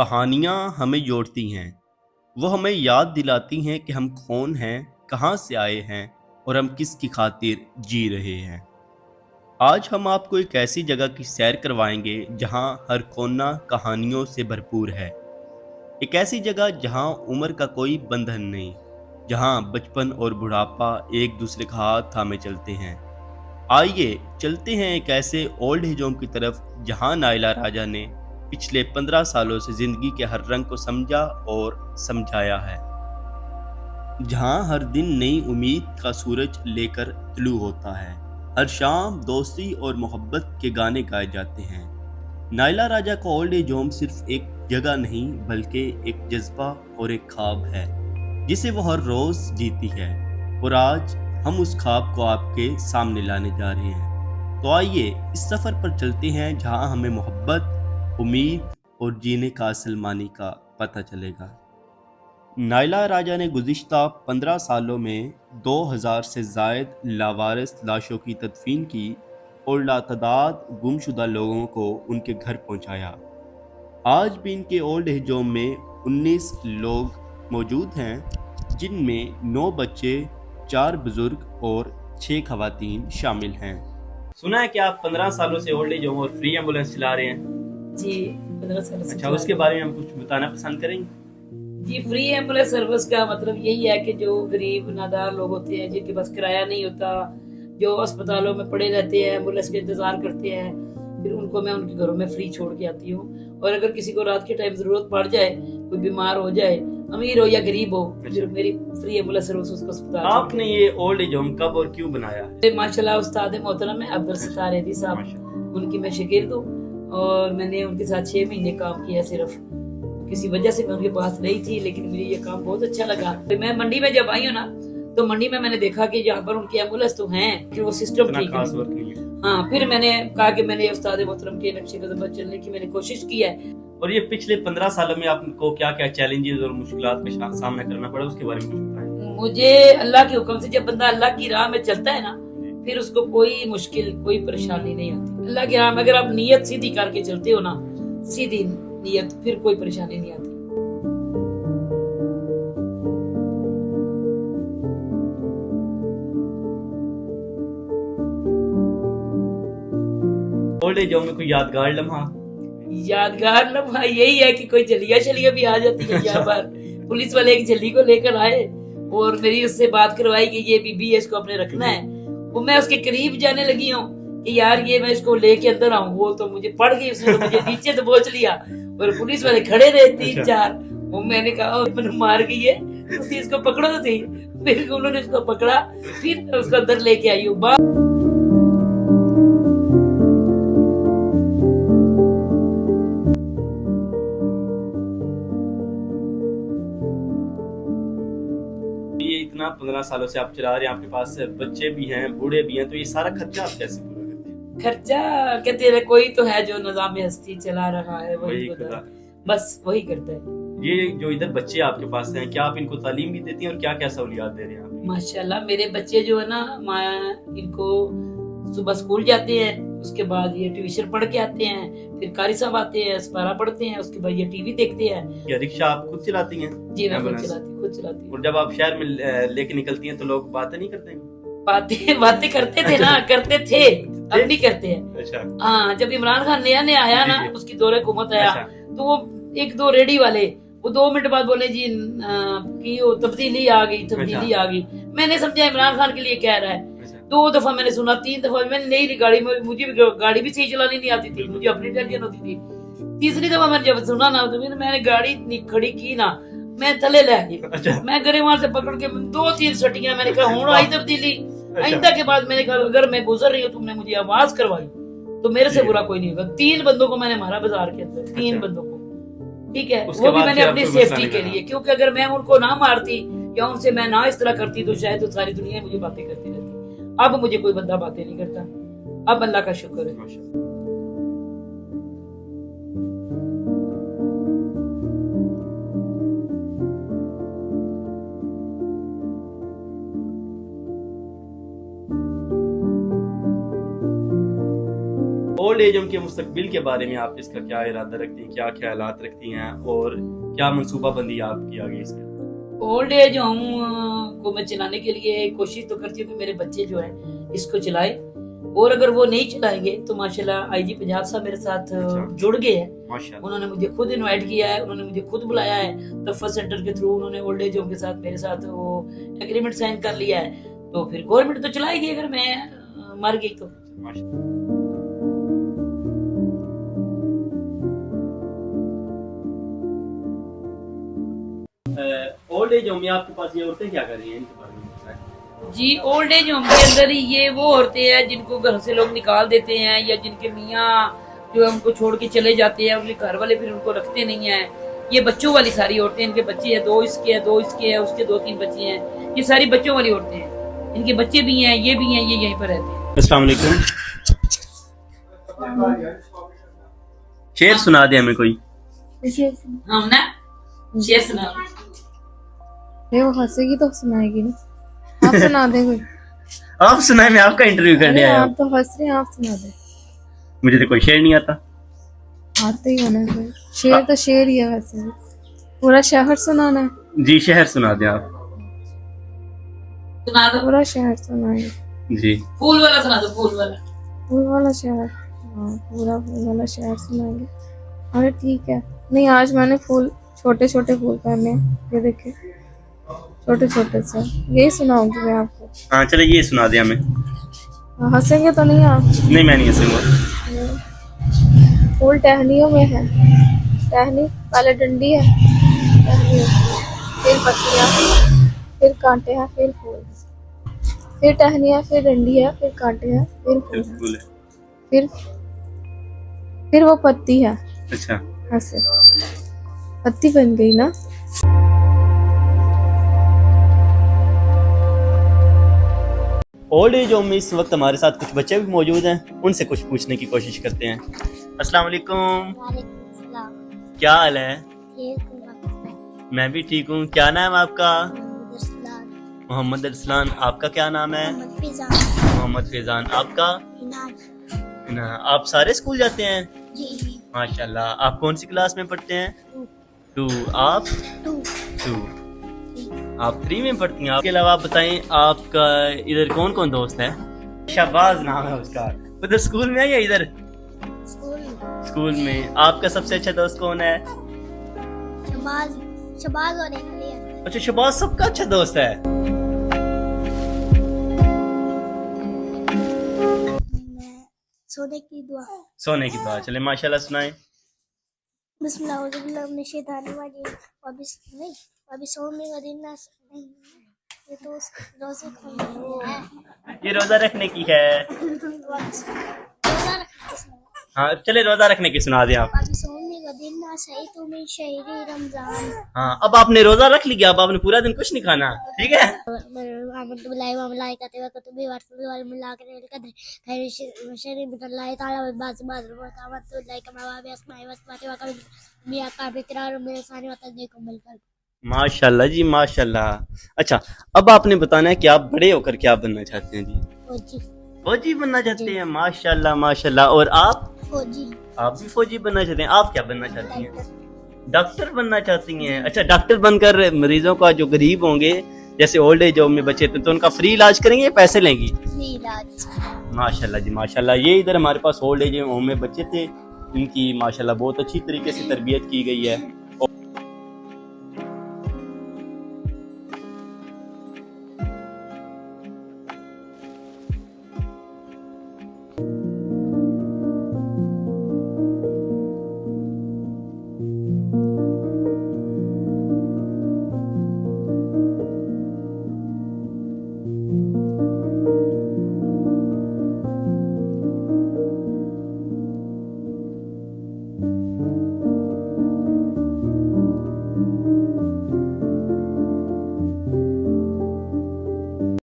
कहानियाँ हमें जोड़ती हैं। वो हमें याद दिलाती हैं कि हम कौन हैं, कहाँ से आए हैं और हम किसकी खातिर जी रहे हैं। आज हम आपको एक ऐसी जगह की सैर करवाएंगे जहाँ हर कोना कहानियों से भरपूर है। एक ऐसी जगह जहाँ उम्र का कोई बंधन नहीं, जहाँ बचपन और बुढ़ापा एक दूसरे का हाथ थामे चलते हैं। आइए चलते हैं एक ऐसे ओल्ड एज होम की तरफ जहां नायला राजा ने पिछले 15 सालों से जिंदगी के हर रंग को समझा और समझाया है। जहां हर दिन नई उम्मीद का सूरज लेकर तुलू होता है। हर शाम दोस्ती और मोहब्बत के गाने गाए जाते हैं। नायला राजा का ओल्ड एज होम सिर्फ एक जगह नहीं बल्कि एक जज्बा और एक ख्वाब है जिसे वो हर रोज जीती है। और आज हम उस ख्वाब को आपके सामने लाने जा रहे हैं। तो आइए इस सफर पर चलते हैं जहां हमें मोहब्बत, उम्मीद और जीने का असल मानी का पता चलेगा। नायला राजा ने गुज़िश्ता 15 सालों में 2000 से ज़ायद लावारिस लाशों की तदफीन की और लातादाद गुमशुदा लोगों को उनके घर पहुंचाया। आज भी इनके ओल्ड एज होम में 19 लोग मौजूद हैं, जिनमें 9 बच्चे, 4 बुजुर्ग और 6 खवातीन शामिल हैं। सुना है कि आप 15 सालों से ओल्ड एज होम और फ्री एम्बुलेंस चला रहे हैं। जी 15 साल से अच्छा, चला उसके रहे बारे में हम कुछ बताना पसंद करेंगे? हैं। जी फ्री एम्बुलेंस सर्विस का मतलब यही है कि जो गरीब नादार लोग होते हैं जिनके पास किराया नहीं होता, जो अस्पतालों में पड़े रहते हैं, एम्बुलेंस का इंतजार करते हैं, फिर उनको मैं उनके घरों में फ्री छोड़ के आती हूँ। और अगर किसी को रात के टाइम जरूरत पड़ जाए, कोई बीमार हो जाए, अमीर हो या गरीब हो, फिर मेरी फ्री एम्बुलेंस सर्विस उसको अस्पताल आपने ये ओल्ड एज होम कब और क्यों बनाया? माशाल्लाह उस्ताद मोहतरम है अब्दुल सत्तार रेदी साहब, उनकी मैं शागिर्द हूँ और मैंने उनके साथ 6 महीने काम किया। सिर्फ किसी वजह से मैं उनके पास नहीं थी, लेकिन मुझे ये काम बहुत अच्छा लगा। मैं मंडी में जब आई हूँ ना, तो मंडी में मैंने देखा कि यहाँ पर उनकी एम्बुलेंस तो हैं कि वो सिस्टम ठीक है। हाँ, फिर मैंने कहा कि मैंने उस्ताद मोहतरम के नक्शे कदम पर चलने की मैंने कोशिश की है। और ये पिछले 15 सालों में आपको क्या क्या चैलेंजेस और मुश्किलात का सामना करना पड़ा, उसके बारे में कुछ बताएं। मुझे अल्लाह के हुक्म से, जब बंदा अल्लाह की राह में चलता है ना, फिर उसको कोई मुश्किल, कोई परेशानी नहीं आती। अल्लाह की राह में अगर आप नीयत सीधी करके चलते हो ना, सीधी नीयत, फिर कोई परेशानी नहीं आती। ओल्ड एज होम में कोई यादगार लम्हा? यादगार लम्हा यही है कि कोई जलिया शलिया भी आ जाती है यहाँ पर। पुलिस वाले एक जल्दी को लेकर आए और मेरी उससे बात करवाई कि ये बीबी है, इसको अपने रखना है। वो मैं उसके करीब जाने लगी हूँ कि यार ये मैं इसको लेके अंदर आऊँ, वो तो मुझे पड़ गई, उसने तो मुझे नीचे दबोच लिया और पुलिस वाले खड़े रहे 3-4। वो मैंने कहा मैंने मार गई है, उसी इसको पकड़ो तो सही। फिर उन्होंने उसको पकड़ा, फिर उसको अंदर लेके आई हूँ। ये इतना 15 सालों से आप चला रहे हैं, आपके पास बच्चे भी हैं, बूढ़े भी हैं, तो ये सारा खर्चा आप कैसे पूरा करते हैं? खर्चा कहते हैं कोई तो है जो निजाम हस्ती चला रहा है, वही बस वही करता है। ये जो इधर बच्चे आपके पास हैं, क्या आप इनको तालीम भी देती हैं और क्या क्या सहूलियात दे रहे हैं आप? माशाल्लाह मेरे बच्चे जो है ना, इनको सुबह स्कूल जाते हैं, उसके बाद ये ट्यूशन पढ़ के आते हैं, फिर कारी साहब आते हैं, सपारा पढ़ते हैं, उसके बाद ये टीवी देखते हैं। क्या रिक्शा आप खुद चलाती हैं? जी मैं खुद चलाती हूँ। और जब आप शहर में लेके निकलती हैं तो लोग बातें नहीं करते हैं? बातें करते थे ना, करते थे, अब भी करते हैं। अच्छा। हाँ, जब इमरान खान नया नया आया ना, उसकी दौरे हुकूमत आया, तो वो 1-2 रेडी वाले वो 2 मिनट बाद बोले जी कि तब्दीली आ गई। मैंने समझा इमरान खान के लिए कह रहा है। 2 दफा मैंने सुना, 3 दफा मैंने नई गाड़ी में, मुझे गाड़ी भी सही चलानी नहीं आती थी, मुझे अपनी टेंशन होती थी। तीसरी दफा मैंने जब सुना ना, तो मैंने गाड़ी खड़ी की ना, मैं थले ले आई। मैं गरेवाल से पकड़ के 2-3 सटियां, मैंने कहा हूं आई तब्दीली। आइंदा के बाद मैंने कहा अगर मैं गुजर रही हूँ, तुमने मुझे आवाज करवाई तो मेरे से बुरा कोई नहीं होगा। 3 बंदों को मैंने मारा बाजार के अंदर, 3 बंदों को, ठीक है, वो भी मैंने अपनी सेफ्टी के लिए, क्योंकि अगर मैं उनको ना मारती या उनसे मैं ना इस तरह करती तो शायद तो सारी दुनिया मुझे बातें करती रहती। अब मुझे कोई बंदा बातें नहीं करता, अब अल्लाह का शुक्र है। ओल्ड ओल्ड एज होम के मुस्तकबिल के बारे में आप इसका क्या इरादा रखती हैं, क्या ख्यालात रखती हैं और क्या मनसूबाबंदी आपकी आगे इसके? ओल्ड एज होम को मैं चलाने के लिए कोशिश तो करती हूँ कि मेरे बच्चे जो है इसको चलाए, और अगर वो नहीं चलाएंगे तो माशाल्लाह आईजी पंजाब साहब मेरे साथ जुड़ गए हैं। माशाल्लाह, उन्होंने मुझे खुद इनवाइट किया है, उन्होंने मुझे खुद बुलाया है तफा सेंटर के थ्रू। उन्होंने ओल्ड एज होम के साथ मेरे साथ वो एग्रीमेंट साइन कर लिया है, तो फिर गवर्नमेंट तो चलाएगी अगर मैं मर गई तो। ओल्ड एज होम में आपके पास ये औरतें क्या कर रही हैं, इनके बारे में बताएं। जी, ओल्ड एज होम के अंदर ही ये वो औरतें हैं जिनको घर से लोग निकाल देते हैं, या जिनके मियाँ जो है उनको छोड़ के चले जाते हैं, उनके घर वाले फिर उनको रखते नहीं है। ये बच्चों वाली सारी औरतें, इनके बच्चे हैं, 2 इसके हैं, 2 इसके हैं, उसके 2-3 बच्चे हैं, ये सारी बच्चों वाली औरतें हैं। इनके बच्चे भी हैं, ये भी हैं, ये यहीं पर रहते हैं। अस्सलाम वालेकुम। शेर सुना दे हमें कोई। हम ना शेर सुना। वो हंसेगी तो सुनाएगी ना, आप सुना दे कोई। आप सुनाए, मैं आपका इंटरव्यू करने आया आप हूँ। तो हंस रहे हैं, आप सुना दे। मुझे तो कोई शेर नहीं आता। आते ही होना कोई शेर, तो शेर ही है वैसे भी। पूरा शहर सुनाना है? जी, शहर सुना दे आप। सुना दो, पूरा शहर सुनाएंगे। जी, फूल वाला सुना दो, फूल वाला। फूल वाला शहर? हाँ, पूरा फूल वाला शहर सुनाएंगे। अरे ठीक है। नहीं, आज मैंने फूल, छोटे छोटे फूल पहने हैं, ये देखिए, छोटे छोटे से। यही सुनाऊंगी मैं आपको। हाँ चले, ये सुना दे हमें। हंसेंगे तो नहीं आप? नहीं, मैं नहीं हंसूंगा। फूल टहनियों में है। टहनी पहले डंडी है, टहनी है, फिर पत्तियां, फिर कांटे हैं, फिर फूल, फिर टहनी है, फिर डंडी है, फिर कांटे हैं, फिर फूल है, फूल है। फिर वो पत्ती है। अच्छा, ऐसे पत्ती बन गई ना। ओल्ड एज होम में इस वक्त हमारे साथ कुछ बच्चे भी मौजूद हैं, उनसे कुछ पूछने की कोशिश करते हैं। अस्सलाम वालेकुम, क्या हाल है? मैं भी ठीक हूँ। क्या नाम है आपका? मोहम्मद अरसलान। आपका क्या नाम है? मोहम्मद फैजान। आपका? आप सारे स्कूल जाते हैं? जी। माशाल्लाह। आप कौन सी क्लास में पढ़ते हैं? 2। आप? 2। आप 3 में पढ़ती हैं। आपके अलावा आप बताएं, आपका इधर कौन कौन दोस्त है? शहबाज नाम है उसका। उधर स्कूल में है या इधर? स्कूल में। आपका सबसे अच्छा दोस्त कौन है? शबाज और एक। अच्छा, शहबाज सबका अच्छा दोस्त है। सोने की दुआ। सोने की बात। चले, माशाल्लाह सुनाएं। अभी सोने का दिन ना, ये तो रोजे खोलने ये रोजा रखने की है। हाँ चले, रोजा रखने की सुना दें आप। अभी सोने का दिन ना सही तुम्हें शहरी रमजान। हाँ, अब आपने रोजा रख लिया, अब आपने पूरा दिन कुछ नहीं खाना, ठीक है? माशाल्लाह जी, माशाल्लाह। अच्छा, अब आपने बताना है कि आप बड़े होकर क्या बनना चाहते हैं जी? फौजी बनना चाहते हैं। माशाल्लाह माशाल्लाह। और आप? फौजी। आप भी फौजी बनना चाहते हैं। आप क्या बनना चाहती हैं? डॉक्टर बनना चाहती हैं। अच्छा, डॉक्टर बनकर मरीजों का जो गरीब होंगे, जैसे ओल्ड एज होम में बच्चे थे, तो उनका फ्री इलाज करेंगे या पैसे लेंगी? फ्री इलाज। माशाल्लाह जी, माशाल्लाह। ये इधर हमारे पास ओल्ड एज होम में बच्चे थे, इनकी माशाल्लाह बहुत अच्छी तरीके से तरबियत की गई है।